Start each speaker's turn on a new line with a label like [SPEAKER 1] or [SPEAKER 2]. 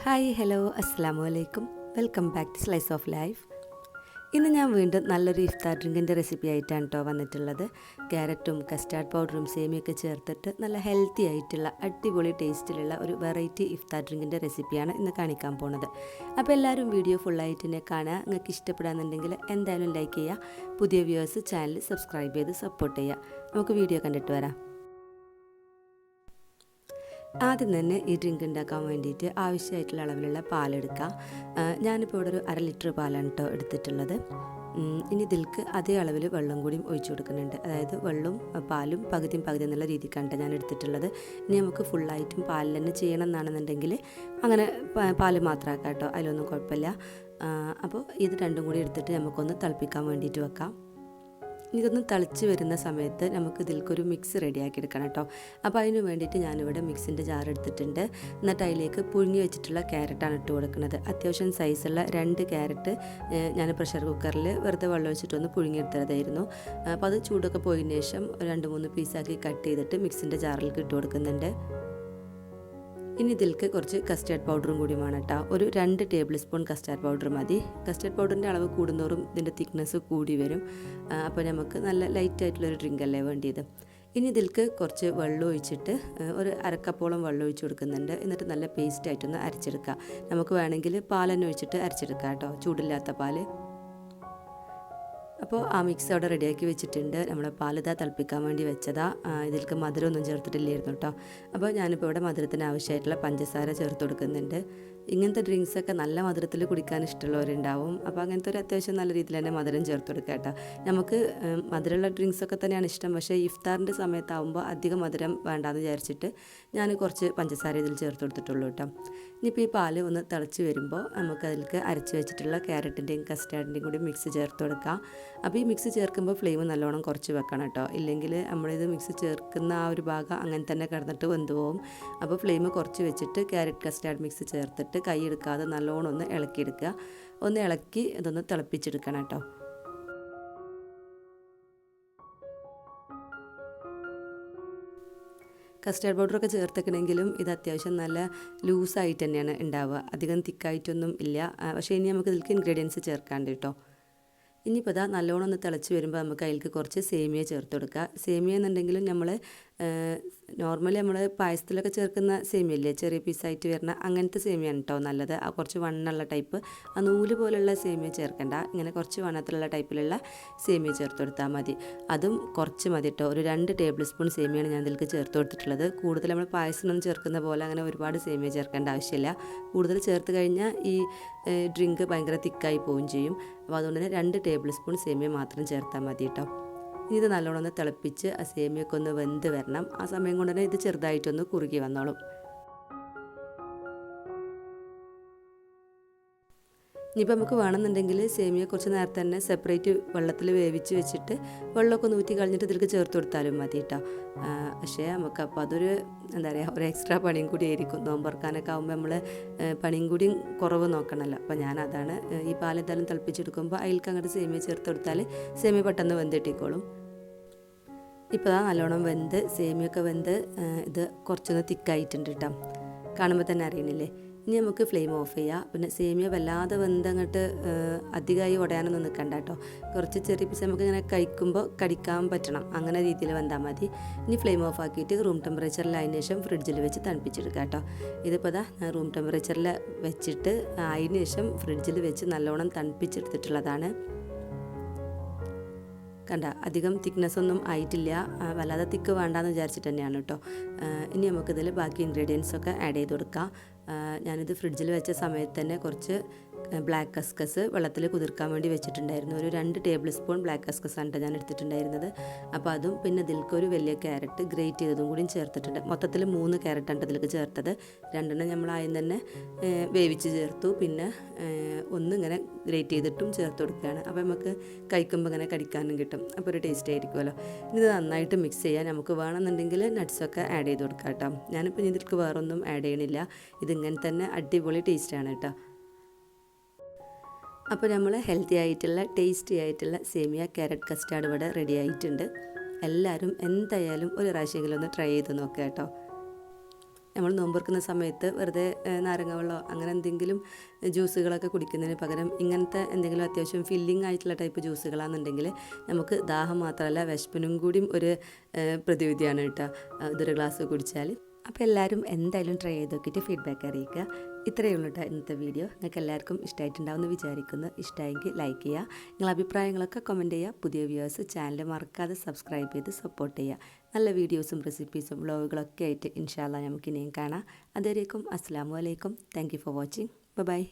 [SPEAKER 1] Hi hello അസ്സലാമു അലൈക്കും welcome back to slice of life. ഇന്ന് ഞാൻ വീണ്ടും നല്ലൊരു ഇഫ്താർ ഡ്രിങ്കിൻ്റെ റെസിപ്പി ആയിട്ടാണ് കേട്ടോ വന്നിട്ടുള്ളത്. ക്യാരറ്റും കസ്റ്റാർഡ് പൗഡറും സേമിയൊക്കെ ചേർത്തിട്ട് നല്ല ഹെൽത്തി ആയിട്ടുള്ള അടിപൊളി ടേസ്റ്റിലുള്ള ഒരു വെറൈറ്റി ഇഫ്താർ ഡ്രിങ്കിൻ്റെ റെസിപ്പിയാണ് ഇന്ന് കാണിക്കാൻ പോകുന്നത്. അപ്പോൾ എല്ലാവരും വീഡിയോ ഫുള്ളായിട്ട് തന്നെ കാണുക. നിങ്ങൾക്ക് ഇഷ്ടപ്പെടാമെന്നുണ്ടെങ്കിൽ എന്തായാലും ലൈക്ക് ചെയ്യുക. പുതിയ വ്യൂവേഴ്സ് ചാനൽ സബ്സ്ക്രൈബ് ചെയ്ത് സപ്പോർട്ട് ചെയ്യുക. നമുക്ക് വീഡിയോ കണ്ടിട്ട് വരാം. ആദ്യം തന്നെ ഈ ഡ്രിങ്ക് ഉണ്ടാക്കാൻ വേണ്ടിയിട്ട് ആവശ്യമായിട്ടുള്ള അളവിലുള്ള പാലെടുക്കുക. ഞാനിപ്പോൾ ഇവിടെ ഒരു 1/2 ലിറ്റർ പാലാണ് കേട്ടോ എടുത്തിട്ടുള്ളത്. ഇനി ഇതിൽക്ക് അതേ അളവിൽ വെള്ളം കൂടിയും ഒഴിച്ചു കൊടുക്കുന്നുണ്ട്. അതായത് വെള്ളവും പാലും പകുതിയും പകുതി എന്നുള്ള രീതിക്കാണ് ഞാൻ എടുത്തിട്ടുള്ളത്. ഇനി നമുക്ക് ഫുള്ളായിട്ടും പാലിൽ തന്നെ ചെയ്യണം എന്നാണെന്നുണ്ടെങ്കിൽ അങ്ങനെ പാല് മാത്രമാക്കാം കേട്ടോ, അതിലൊന്നും കുഴപ്പമില്ല. അപ്പോൾ ഇത് രണ്ടും കൂടി എടുത്തിട്ട് നമുക്കൊന്ന് തിളപ്പിക്കാൻ വേണ്ടിയിട്ട് വെക്കാം. ഇതൊന്ന് തിളച്ച് വരുന്ന സമയത്ത് നമുക്ക് ഇതിൽക്കൊരു മിക്സ് റെഡിയാക്കി എടുക്കണം കേട്ടോ. അപ്പോൾ അതിന് വേണ്ടിയിട്ട് ഞാനിവിടെ മിക്സിൻ്റെ ജാർ എടുത്തിട്ടുണ്ട്. എന്നിട്ട് അതിലേക്ക് പുഴുങ്ങി വെച്ചിട്ടുള്ള ക്യാരറ്റാണ് ഇട്ട് കൊടുക്കുന്നത്. അത്യാവശ്യം സൈസുള്ള 2 ക്യാരറ്റ് ഞാൻ പ്രഷർ കുക്കറിൽ വെറുതെ വെള്ളം ഒഴിച്ചിട്ടൊന്ന് പുഴുങ്ങിയെടുത്തതായിരുന്നു. അപ്പോൾ അത് ചൂടൊക്കെ പോയതിന് ശേഷം 2-3 പീസാക്കി കട്ട് ചെയ്തിട്ട് മിക്സിൻ്റെ ജാറിലേക്ക് ഇട്ട് കൊടുക്കുന്നുണ്ട്. ഇനി ഇതിലേക്ക് കുറച്ച് കസ്റ്റാർഡ് പൗഡറും കൂടി വേണം കേട്ടോ. ഒരു 2 ടേബിൾ സ്പൂൺ കസ്റ്റാർഡ് പൗഡർ മതി. കസ്റ്റാർഡ് പൗഡറിൻ്റെ അളവ് കൂടുന്നോറും ഇതിൻ്റെ തിക്നെസ് കൂടി വരും. അപ്പോൾ നമുക്ക് നല്ല ലൈറ്റായിട്ടുള്ളൊരു ഡ്രിങ്ക് അല്ലേ വേണ്ടിയത്. ഇനി ഇതിലേക്ക് കുറച്ച് വെള്ളം ഒഴിച്ചിട്ട് ഒരു 1/2 കപ്പോളം വെള്ളം ഒഴിച്ച് കൊടുക്കുന്നുണ്ട്. എന്നിട്ട് നല്ല പേസ്റ്റായിട്ടൊന്ന് അരച്ചെടുക്കുക. നമുക്ക് വേണമെങ്കിൽ പാലെന്നെ ഒഴിച്ചിട്ട് അരച്ചെടുക്കാം കേട്ടോ, ചൂടില്ലാത്ത പാല്. അപ്പോൾ ആ മിക്സ് അവിടെ റെഡിയാക്കി വെച്ചിട്ടുണ്ട്. നമ്മളെ പാലിതാ തിളപ്പിക്കാൻ വേണ്ടി വെച്ചതാ. ഇതിലേക്ക് മധുരമൊന്നും ചേർത്തിട്ടില്ലായിരുന്നു കേട്ടോ. അപ്പോൾ ഞാനിപ്പോൾ ഇവിടെ മധുരത്തിന് ആവശ്യമായിട്ടുള്ള പഞ്ചസാര ചേർത്ത് കൊടുക്കുന്നുണ്ട്. ഇങ്ങനത്തെ ഡ്രിങ്ക്സൊക്കെ നല്ല മധുരത്തിൽ കുടിക്കാൻ ഇഷ്ടമുള്ളവരുണ്ടാവും. അപ്പോൾ അങ്ങനത്തെ ഒരു അത്യാവശ്യം നല്ല രീതിയിൽ തന്നെ മധുരം ചേർത്ത് കൊടുക്കുക കേട്ടോ. നമുക്ക് മധുരമുള്ള ഡ്രിങ്ക്സൊക്കെ തന്നെയാണ് ഇഷ്ടം. പക്ഷേ ഇഫ്താറിൻ്റെ സമയത്താവുമ്പോൾ അധികം മധുരം വേണ്ടാന്ന് വിചാരിച്ചിട്ട് ഞാൻ കുറച്ച് പഞ്ചസാര ഇതിൽ ചേർത്ത് കൊടുത്തിട്ടുള്ളൂ കേട്ടോ. ഇനിയിപ്പോൾ ഈ പാല് ഒന്ന് തിളച്ച് വരുമ്പോൾ നമുക്ക് അതിലേക്ക് അരച്ച് വെച്ചിട്ടുള്ള ക്യാരറ്റിൻ്റെയും കസ്റ്റാർഡിൻ്റെയും കൂടി മിക്സ് ചേർത്ത് കൊടുക്കാം. അപ്പോൾ ഈ മിക്സ് ചേർക്കുമ്പോൾ ഫ്ലെയിം നല്ലോണം കുറച്ച് വെക്കണം കേട്ടോ. ഇല്ലെങ്കിൽ നമ്മളിത് മിക്സ് ചേർക്കുന്ന ആ ഒരു ഭാഗം അങ്ങനെ തന്നെ കിടന്നിട്ട് വെന്ത് പോകും. അപ്പോൾ ഫ്ലെയിം കുറച്ച് വെച്ചിട്ട് ക്യാരറ്റ് കസ്റ്റാർഡ് മിക്സ് ചേർത്തിട്ട് കൈ എടുക്കാതെ നല്ലോണം ഒന്ന് ഇളക്കിയെടുക്കുക. ഒന്ന് ഇളക്കി ഇതൊന്ന് തിളപ്പിച്ചെടുക്കണം കേട്ടോ. കസ്റ്റാർഡ് പൗഡറൊക്കെ ചേർത്തേക്കണമെങ്കിലും ഇത് അത്യാവശ്യം നല്ല ലൂസായിട്ട് തന്നെയാണ് ഉണ്ടാവുക, അധികം തിക്കായിട്ടൊന്നും ഇല്ല. പക്ഷേ ഇനി നമുക്ക് ഇതിലേക്ക് ഇൻഗ്രീഡിയൻസ് ചേർക്കാണ്ട് കേട്ടോ. ഇനിയിപ്പോൾ ഇതാ നല്ലോണം ഒന്ന് തിളച്ച് വരുമ്പോൾ നമുക്ക് അതിലേക്ക് കുറച്ച് സേമിയ ചേർത്ത് കൊടുക്കുക. സേമിയ എന്നുണ്ടെങ്കിലും നമ്മൾ നോർമലി നമ്മൾ പായസത്തിലൊക്കെ ചേർക്കുന്ന സേമിയ ഇല്ലേ, ചെറിയ പീസായിട്ട് വരുന്ന അങ്ങനത്തെ സേമിയാണ് കേട്ടോ നല്ലത്. ആ കുറച്ച് വണ്ണമുള്ള ടൈപ്പ്, ആ നൂല് പോലുള്ള സേമിയ ചേർക്കണ്ട. ഇങ്ങനെ കുറച്ച് വണ്ണത്തിലുള്ള ടൈപ്പിലുള്ള സേമിയ ചേർത്ത് കൊടുത്താൽ മതി. അതും കുറച്ച് മതി കേട്ടോ. ഒരു 2 ടേബിൾ സ്പൂൺ സേമിയാണ് ഞാൻ ഇതിലേക്ക് ചേർത്ത് കൊടുത്തിട്ടുള്ളത്. കൂടുതൽ നമ്മൾ പായസമൊന്നും ചേർക്കുന്ന പോലെ അങ്ങനെ ഒരുപാട് സേമിയ ചേർക്കേണ്ട ആവശ്യമില്ല. കൂടുതൽ ചേർത്ത് കഴിഞ്ഞാൽ ഈ ഡ്രിങ്ക് ഭയങ്കര തിക്കായി പോവുകയും ചെയ്യും. അപ്പോൾ അതുകൊണ്ട് തന്നെ 2 ടേബിൾ സ്പൂൺ സേമിയ മാത്രം ചേർത്താൽ മതി കേട്ടോ. ഇനി ഇത് നല്ലോണം ഒന്ന് തിളപ്പിച്ച് ആ സേമിയൊക്കെ ഒന്ന് വെന്ത് വരണം. ആ സമയം കൊണ്ട് തന്നെ ഇത് ചെറുതായിട്ടൊന്ന് കുറുകി വന്നോളും. ഇനിയിപ്പോൾ നമുക്ക് വേണമെന്നുണ്ടെങ്കിൽ സേമിയ കുറച്ച് നേരത്തെ തന്നെ സെപ്പറേറ്റ് വെള്ളത്തിൽ വേവിച്ച് വെച്ചിട്ട് വെള്ളമൊക്കെ ഒന്ന് ഊറ്റി കളഞ്ഞിട്ട് ഇതിലേക്ക് ചേർത്ത് കൊടുത്താലും മതി കേട്ടോ. പക്ഷേ നമുക്ക് അപ്പോൾ അതൊരു എന്താ പറയുക, ഒരു എക്സ്ട്രാ പണിയും കൂടി ആയിരിക്കും. നോമ്പറക്കാനൊക്കെ ആകുമ്പോൾ നമ്മൾ പണിയും കൂടിയും കുറവ് നോക്കണമല്ലോ. അപ്പോൾ ഞാൻ അതാണ് ഈ പാലെന്തായാലും തിളപ്പിച്ചെടുക്കുമ്പോൾ അതിലേക്ക് അങ്ങോട്ട് സേമിയ ചേർത്ത് കൊടുത്താൽ സേമിയ പെട്ടെന്ന് വെന്തിട്ടിക്കോളും. ഇപ്പോൾ നല്ലോണം വെന്ത് സേമിയൊക്കെ വെന്ത് ഇത് കുറച്ചൊന്ന് തിക്കായിട്ടുണ്ട് കേട്ടോ, കാണുമ്പോൾ തന്നെ അറിയണില്ലേ. ഇനി നമുക്ക് ഫ്ലെയിം ഓഫ് ചെയ്യാം. പിന്നെ സേമിയ വല്ലാതെ വെന്തങ്ങോട്ട് അധികമായി ഉടയാനൊന്നും നിൽക്കണ്ട കേട്ടോ. കുറച്ച് ചെറിയ പീസ് നമുക്ക് ഇങ്ങനെ കഴിക്കുമ്പോൾ കടിക്കാൻ പറ്റണം, അങ്ങനെ രീതിയിൽ വെന്താൽ മതി. ഇനി ഫ്ലെയിം ഓഫ് ആക്കിയിട്ട് റൂം ടെമ്പറേച്ചറിൽ അതിന് ശേഷം ഫ്രിഡ്ജിൽ വെച്ച് തണുപ്പിച്ചെടുക്കാം കേട്ടോ. ഇതിപ്പോൾ ഞാൻ റൂം ടെമ്പറേച്ചറിൽ വെച്ചിട്ട് അതിന് ശേഷം ഫ്രിഡ്ജിൽ വെച്ച് നല്ലോണം തണുപ്പിച്ചെടുത്തിട്ടുള്ളതാണ്. കണ്ട, അധികം തിക്നെസ്സൊന്നും ആയിട്ടില്ല, വല്ലാതെ തിക്ക് വേണ്ടാന്ന് വിചാരിച്ചിട്ട് തന്നെയാണ് കേട്ടോ. ഇനി നമുക്കിതിൽ ബാക്കി ഇൻഗ്രീഡിയൻസൊക്കെ ആഡ് ചെയ്ത് കൊടുക്കാം. ഞാനിത് ഫ്രിഡ്ജിൽ വെച്ച സമയത്ത് തന്നെ കുറച്ച് ബ്ലാക്ക് കസ്കസ് വെള്ളത്തിൽ കുതിർക്കാൻ വേണ്ടി വെച്ചിട്ടുണ്ടായിരുന്നു. ഒരു 2 ടേബിൾ സ്പൂൺ ബ്ലാക്ക് കസ്കസ് ആണ് ഞാൻ എടുത്തിട്ടുണ്ടായിരുന്നത്. അപ്പോൾ അതും പിന്നെ ഇതിലേക്ക് ഒരു വലിയ ക്യാരറ്റ് ഗ്രേറ്റ് ചെയ്തതും കൂടി ചേർത്തിട്ടുണ്ട്. മൊത്തത്തിൽ 3 ക്യാരറ്റാണ് ഇതിലേക്ക് ചേർത്തത്. 2 നമ്മൾ ആദ്യം തന്നെ വേവിച്ച് ചേർത്തു, പിന്നെ 1 ഇങ്ങനെ ഗ്രേറ്റ് ചെയ്തിട്ടും ചേർത്ത് കൊടുക്കുകയാണ്. അപ്പോൾ നമുക്ക് കഴിക്കുമ്പോൾ ഇങ്ങനെ കടിക്കാനും കിട്ടും, അപ്പോൾ ഒരു ടേസ്റ്റ് ആയിരിക്കുമല്ലോ. ഇത് നന്നായിട്ട് മിക്സ് ചെയ്യാൻ നമുക്ക് വേണമെന്നുണ്ടെങ്കിൽ നട്ട്സൊക്കെ ആഡ് ചെയ്ത് കൊടുക്കാം കേട്ടോ. ഞാനിപ്പോൾ ഇതിലേക്ക് വേറൊന്നും ആഡ് ചെയ്യണില്ല. ഇതിങ്ങനെ തന്നെ അടിപൊളി ടേസ്റ്റാണ് കേട്ടോ. അപ്പോൾ നമ്മൾ ഹെൽത്തി ആയിട്ടുള്ള ടേസ്റ്റി ആയിട്ടുള്ള സേമിയ ക്യാരറ്റ് കസ്റ്റാർഡ് ഇവിടെ റെഡി ആയിട്ടുണ്ട്. എല്ലാവരും എന്തായാലും ഒരു പ്രാവശ്യമെങ്കിലും ഒന്ന് ട്രൈ ചെയ്ത് നോക്കുക കേട്ടോ. നമ്മൾ നോമ്പുറക്കുന്ന സമയത്ത് വെറുതെ നാരങ്ങ വെള്ളമോ അങ്ങനെ എന്തെങ്കിലും ജ്യൂസുകളൊക്കെ കുടിക്കുന്നതിന് പകരം ഇങ്ങനത്തെ എന്തെങ്കിലും അത്യാവശ്യം ഫില്ലിംഗ് ആയിട്ടുള്ള ടൈപ്പ് ജ്യൂസുകളാണെന്നുണ്ടെങ്കിൽ നമുക്ക് ദാഹം മാത്രമല്ല വിശപ്പിനും കൂടിയും ഒരു പ്രതിവിധിയാണ് കേട്ടോ ഇതൊരു ഗ്ലാസ് കുടിച്ചാൽ. അപ്പോൾ എല്ലാവരും എന്തായാലും ട്രൈ ചെയ്ത് നോക്കിയിട്ട് ഫീഡ്ബാക്ക് അറിയിക്കുക. ഇത്രയേ ഉള്ളൂ കേട്ടോ ഇന്നത്തെ വീഡിയോ. നിങ്ങൾക്ക് എല്ലാവർക്കും ഇഷ്ടമായിട്ടുണ്ടാവുമെന്ന് വിചാരിക്കുന്നു. ഇഷ്ടമായെങ്കിൽ ലൈക്ക് ചെയ്യുക, നിങ്ങളുടെ അഭിപ്രായങ്ങളൊക്കെ കമൻറ്റ് ചെയ്യുക. പുതിയ വ്യൂവേഴ്സ് ചാനൽ മറക്കാതെ സബ്സ്ക്രൈബ് ചെയ്ത് സപ്പോർട്ട് ചെയ്യുക. നല്ല വീഡിയോസും റെസിപ്പീസും വ്ളോഗുകളൊക്കെ ആയിട്ട് ഇൻഷാ അല്ലാഹ് നമുക്ക് ഇനിയും കാണാം. അതുവരേക്കും അസ്സലാമു അലൈക്കും. Thank you for watching. By.